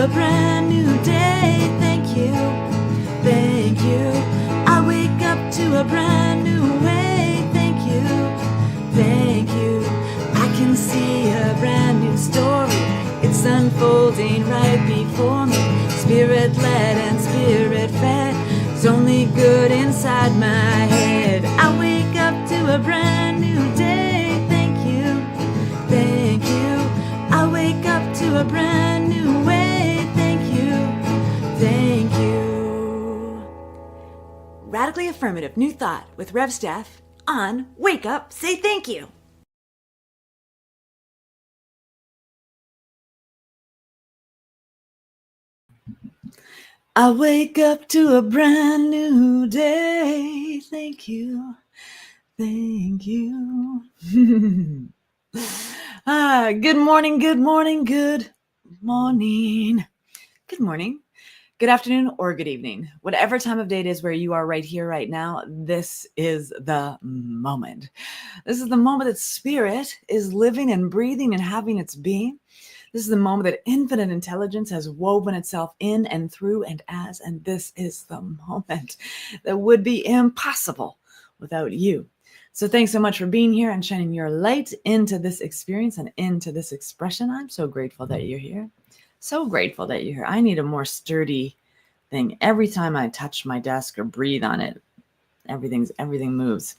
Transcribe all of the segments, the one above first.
a brand new day. Thank you, thank you. I wake up to a brand new way. Thank you, thank you. I can see a brand new story. It's unfolding right before me. Spirit-led and spirit-fed. It's only good inside my head. I wake up to a brand new day. Thank you, thank you. I wake up to a brand new way. Thank you, thank you. Radically Affirmative New Thought with Rev Steph on Wake Up, Say Thank You. I wake up to a brand new day. Thank you. Thank you. Good morning, good morning, good morning. Good morning, good afternoon, or good evening. Whatever time of day it is where you are right here, right now, this is the moment. This is the moment that spirit is living and breathing and having its being. This is the moment that infinite intelligence has woven itself in and through and as, and this is the moment that would be impossible without you. So thanks so much for being here and shining your light into this experience and into this expression. I'm so grateful that you're here. So grateful that you're here. I need a more sturdy thing. Every time I touch my desk or breathe on it, everything moves.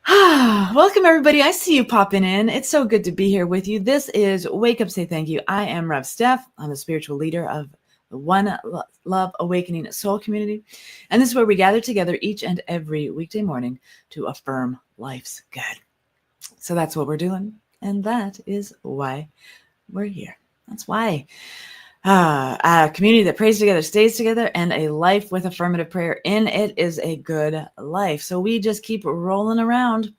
Welcome, everybody. I see you popping in. It's so good to be here with you. This is Wake Up, Say Thank You. I am Rev Steph. I'm the spiritual leader of the One Love Awakening Soul Community. And this is where we gather together each and every weekday morning to affirm life's good. So that's what we're doing. And that is why we're here. That's why. A community that prays together, stays together, and a life with affirmative prayer in it is a good life. So we just keep rolling around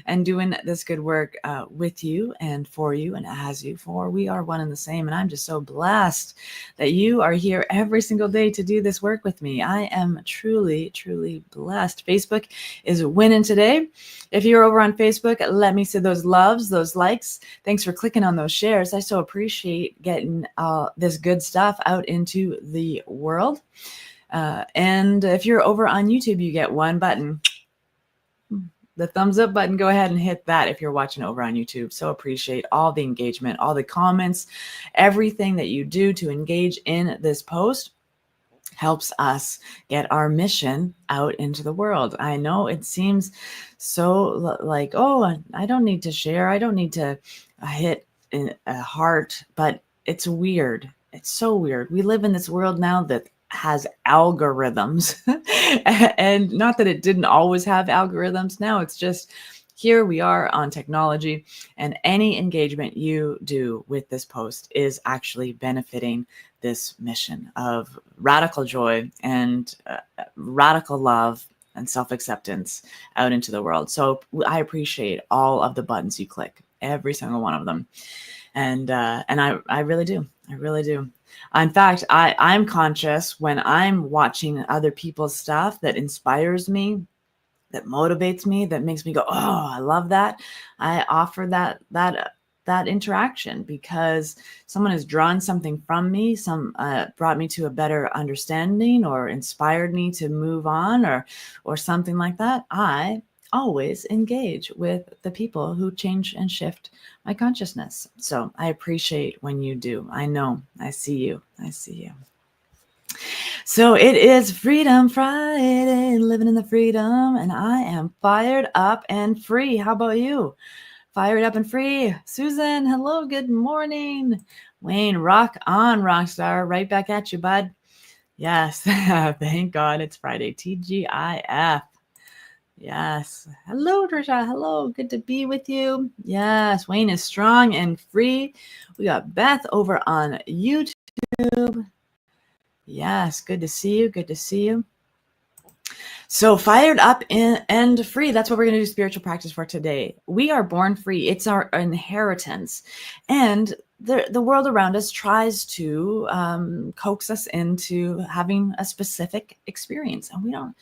and doing this good work with you and for you and as you, for we are one and the same. And I'm just so blessed that you are here every single day to do this work with me. I am truly, truly blessed. Facebook is winning today. If you're over on Facebook, let me see those loves, those likes. Thanks for clicking on those shares. I so appreciate getting this good stuff out into the world. And if you're over on YouTube, you get one button, the thumbs up button. Go ahead and hit that if you're watching over on YouTube. So appreciate all the engagement, all the comments, everything that you do to engage in this post helps us get our mission out into the world. I know it seems so like, oh, I don't need to share. I don't need to hit a heart, but it's weird. It's so weird. We live in this world now that has algorithms and not that it didn't always have algorithms. Now it's just here we are on technology, and any engagement you do with this post is actually benefiting this mission of radical joy and radical love and self-acceptance out into the world. So I appreciate all of the buttons you click, every single one of them. And I really do. I really do. In fact, I'm conscious when I'm watching other people's stuff that inspires me, that motivates me, that makes me go, oh, I love that. I offer that interaction because someone has drawn something from me, brought me to a better understanding or inspired me to move on or something like that. I always engage with the people who change and shift my consciousness. So I appreciate when you do. I know, I see you. I see you. So it is Freedom Friday, living in the freedom, and I am fired up and free. How about you? Fired up and free. Susan, hello, good morning. Wayne, rock on, rock star. Right back at you, bud. Yes, thank God it's Friday. TGIF. Yes. Hello, Trisha. Hello. Good to be with you. Yes, Wayne is strong and free. We got Beth over on YouTube. Yes, good to see you. Good to see you. So fired up and free. That's what we're going to do spiritual practice for today. We are born free. It's our inheritance. And the world around us tries to coax us into having a specific experience. And we don't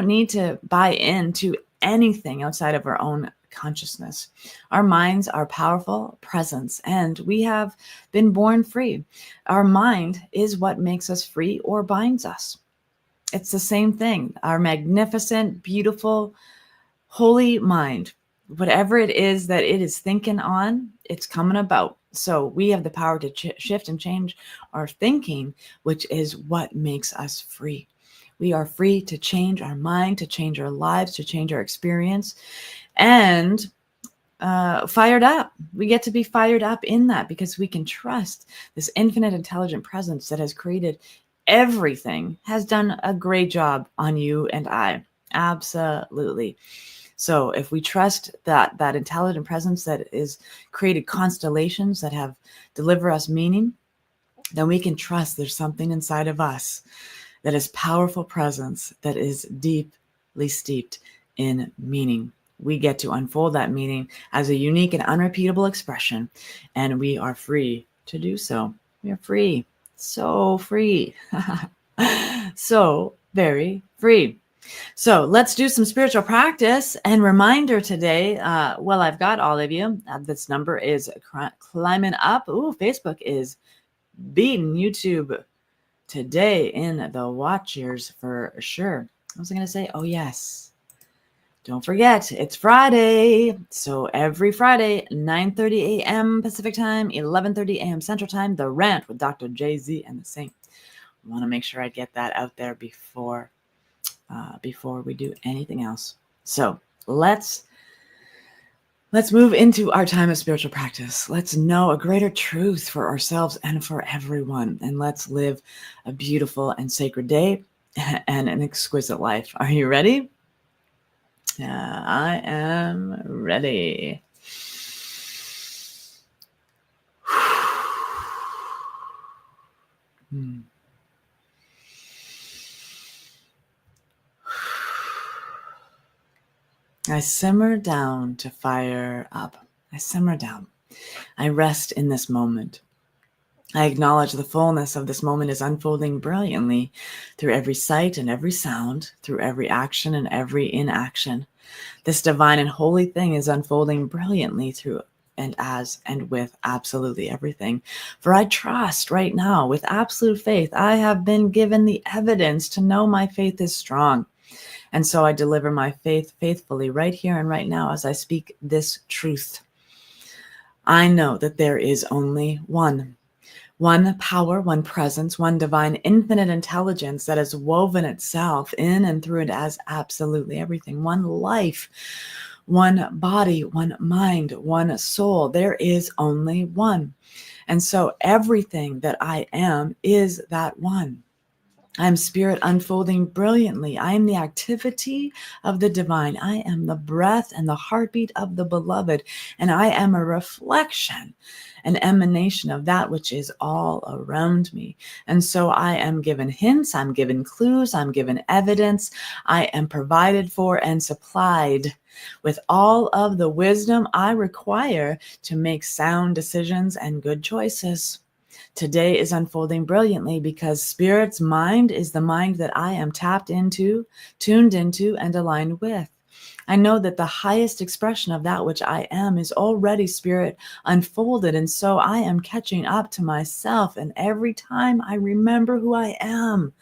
need to buy into anything outside of our own consciousness. Our minds are powerful presence, and we have been born free. Our mind is what makes us free or binds us. It's the same thing. Our magnificent, beautiful, holy mind, whatever it is that it is thinking on, it's coming about. So we have the power to shift and change our thinking, which is what makes us free. We are free to change our mind, to change our lives, to change our experience, and fired up. We get to be fired up in that because we can trust this infinite intelligent presence that has created everything, has done a great job on you and I. Absolutely. So if we trust that intelligent presence that is created constellations that have deliver us meaning, then we can trust there's something inside of us that is powerful presence that is deeply steeped in meaning. We get to unfold that meaning as a unique and unrepeatable expression, and we are free to do so. We are free. So free. So very free. So let's do some spiritual practice and reminder today. Well, I've got all of you. This number is climbing up. Ooh, Facebook is beating YouTube today in the watch years for sure. What was I going to say? Oh, yes. Don't forget, it's Friday. So every Friday, 9:30 a.m. Pacific time, 11:30 a.m. Central time, The Rant with Dr. Jay-Z and the Saint. I want to make sure I get that out there before we do anything else. So let's move into our time of spiritual practice. Let's know a greater truth for ourselves and for everyone. And let's live a beautiful and sacred day and an exquisite life. Are you ready? I am ready. I simmer down to fire up. I simmer down. I rest in this moment. I acknowledge the fullness of this moment is unfolding brilliantly through every sight and every sound, through every action and every inaction. This divine and holy thing is unfolding brilliantly through and as and with absolutely everything. For I trust right now with absolute faith. I have been given the evidence to know my faith is strong. And so I deliver my faith faithfully right here and right now as I speak this truth. I know that there is only one power, one presence, one divine infinite intelligence that has woven itself in and through and as absolutely everything. One life, one body, one mind, one soul. There is only one. And so everything that I am is that one. I am spirit unfolding brilliantly. I am the activity of the divine. I am the breath and the heartbeat of the beloved. And I am a reflection, an emanation of that which is all around me. And so I am given hints, I'm given clues, I'm given evidence. I am provided for and supplied with all of the wisdom I require to make sound decisions and good choices. Today is unfolding brilliantly because Spirit's mind is the mind that I am tapped into, tuned into, and aligned with. I know that the highest expression of that which I am is already Spirit unfolded, and so I am catching up to myself, and every time I remember who I am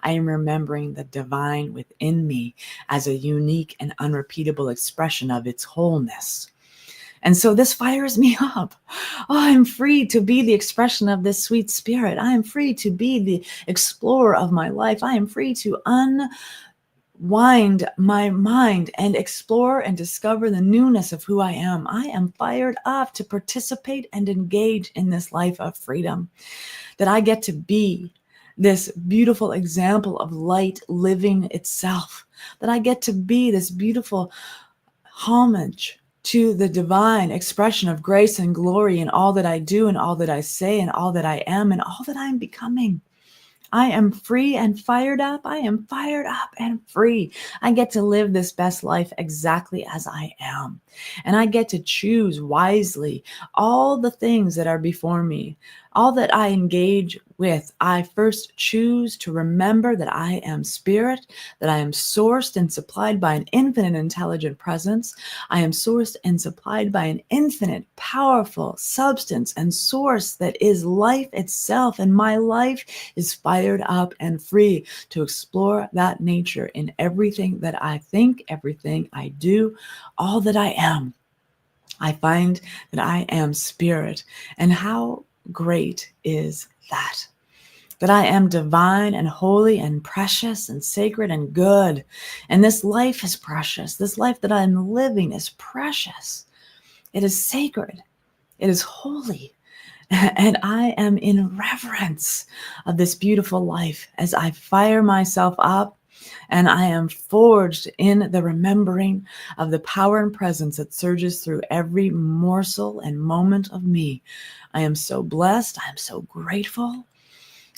remembering the divine within me as a unique and unrepeatable expression of its wholeness. And so this fires me up. Oh, I'm free to be the expression of this sweet spirit. I am free to be the explorer of my life. I am free to unwind my mind and explore and discover the newness of who I am. I am fired up to participate and engage in this life of freedom, that I get to be this beautiful example of light living itself, that I get to be this beautiful homage to the divine expression of grace and glory in all that I do and all that I say and all that I am and all that I'm becoming. I am free and fired up. I am fired up and free. I get to live this best life exactly as I am. And I get to choose wisely all the things that are before me. All that I engage with, I first choose to remember that I am spirit, that I am sourced and supplied by an infinite intelligent presence. I am sourced and supplied by an infinite, powerful substance and source that is life itself. And my life is fired up and free to explore that nature in everything that I think, everything I do, all that I am. I find that I am spirit. And how great is that? That I am divine and holy and precious and sacred and good. And this life is precious. This life that I'm living is precious. It is sacred. It is holy. And I am in reverence of this beautiful life as I fire myself up, and I am forged in the remembering of the power and presence that surges through every morsel and moment of me. I am so blessed. I am so grateful.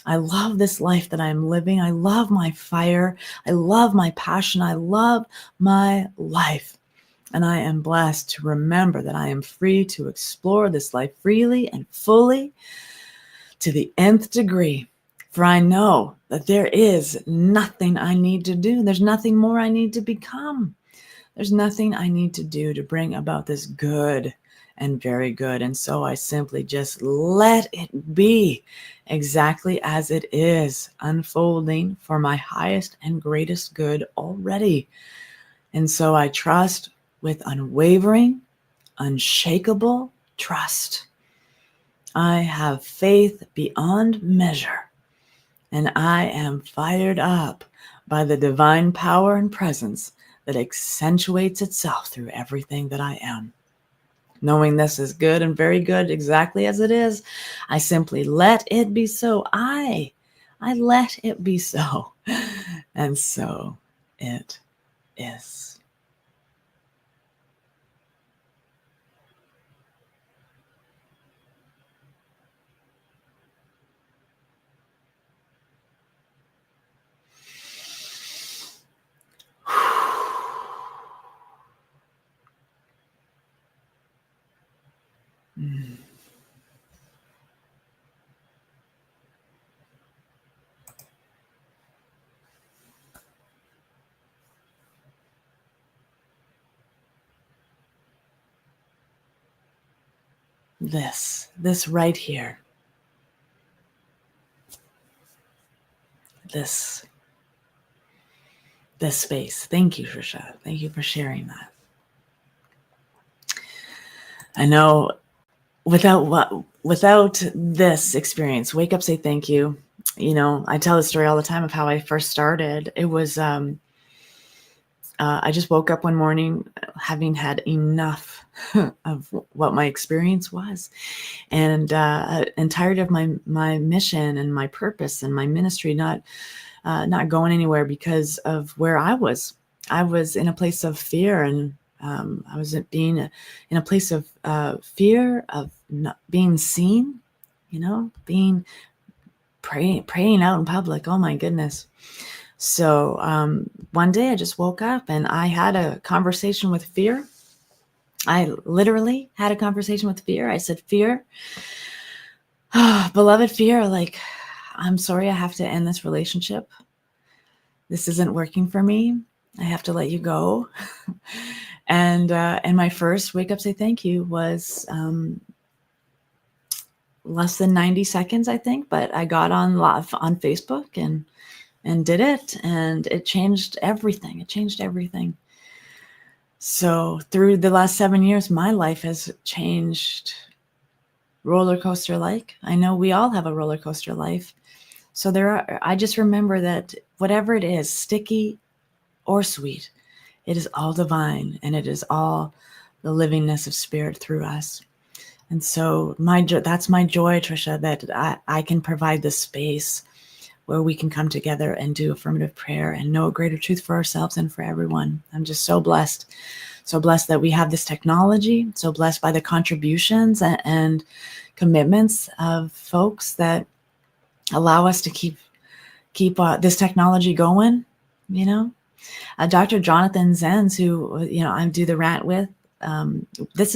I love this life that I am living. I love my fire. I love my passion. I love my life. And I am blessed to remember that I am free to explore this life freely and fully to the nth degree. For I know that there is nothing I need to do. There's nothing more I need to become. There's nothing I need to do to bring about this good and very good. And so I simply just let it be exactly as it is, unfolding for my highest and greatest good already. And so I trust with unwavering, unshakable trust. I have faith beyond measure, and I am fired up by the divine power and presence that accentuates itself through everything that I am. Knowing this is good and very good exactly as it is, I simply let it be so. I let it be so. And so it is. This right here, this space. Thank you, Trisha. Thank you for sharing that. I know without this experience, wake up, say thank you. You know, I tell the story all the time of how I first started. It was I just woke up one morning having had enough of what my experience was, and tired of my mission and my purpose and my ministry not going anywhere because of where I was. I was in a place of fear, and I was in a place of fear of not being seen, being praying out in public. Oh my goodness. So one day I just woke up and I had a conversation with fear. I literally had a conversation with fear. I said, fear, beloved fear, like, I'm sorry I have to end this relationship. This isn't working for me. I have to let you go. And my first wake up, say thank you was less than 90 seconds, I think, but I got on live on Facebook and did it, and it changed everything. It changed everything. So through the last 7 years, my life has changed roller coaster like. I know we all have a roller coaster life. So I just remember that whatever it is, sticky or sweet, it is all divine, and it is all the livingness of spirit through us. And so that's my joy, Trisha, that I can provide this space where we can come together and do affirmative prayer and know a greater truth for ourselves and for everyone. I'm just so blessed that we have this technology, so blessed by the contributions and commitments of folks that allow us to keep this technology going. Dr. Jonathan Zenz, who I do the rant with, this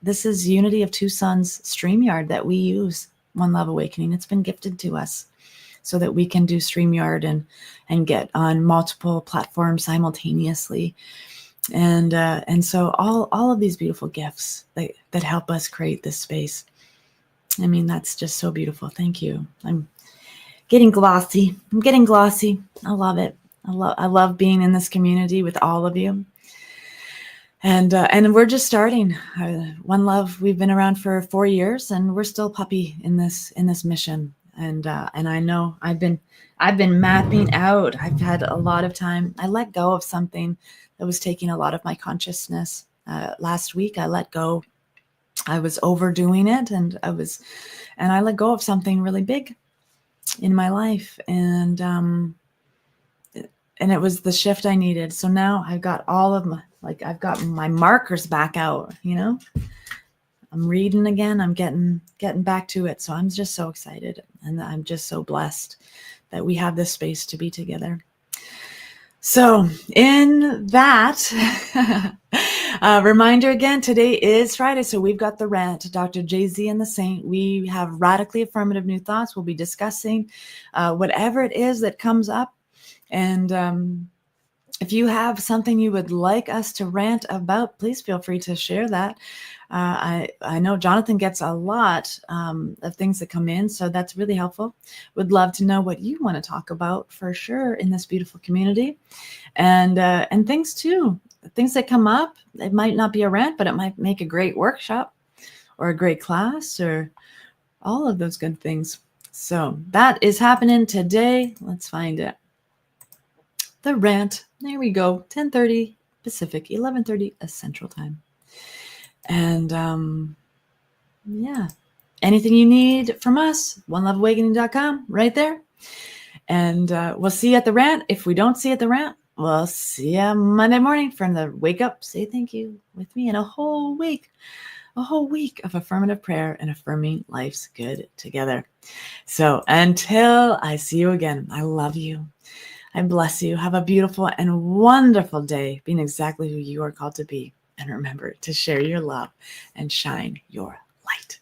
is Unity of Two Suns StreamYard that we use One Love Awakening. It's been gifted to us so that we can do StreamYard and get on multiple platforms simultaneously. And so all of these beautiful gifts that help us create this space. I mean, that's just so beautiful. Thank you. I'm getting glossy. I love it. I love being in this community with all of you. And we're just starting. One Love, we've been around for 4 years, and we're still puppy in this mission. And I know I've been mapping out. I've had a lot of time. I let go of something that was taking a lot of my consciousness. Last week, I let go. I was overdoing it, and I let go of something really big in my life, and it was the shift I needed. So now I've got I've got my markers back out, I'm reading again. I'm getting back to it. So I'm just so excited, and I'm just so blessed that we have this space to be together. So in that reminder again, today is Friday. So we've got the rant, Dr. Jay-Z and the Saint. We have radically affirmative new thoughts. We'll be discussing whatever it is that comes up. And if you have something you would like us to rant about, please feel free to share that. I know Jonathan gets a lot of things that come in, so that's really helpful. Would love to know what you want to talk about for sure in this beautiful community, and things too. Things that come up. It might not be a rant, but it might make a great workshop or a great class or all of those good things. So that is happening today. Let's find it. The rant. There we go. 10:30 Pacific, 11:30 Central Time. And yeah, anything you need from us, oneloveawakening.com, right there. And we'll see you at the rant. If we don't see you at the rant, we'll see you Monday morning from the Wake Up, Say Thank You with me, and a whole week of affirmative prayer and affirming life's good together. So until I see you again, I love you. I bless you. Have a beautiful and wonderful day, being exactly who you are called to be. And remember to share your love and shine your light.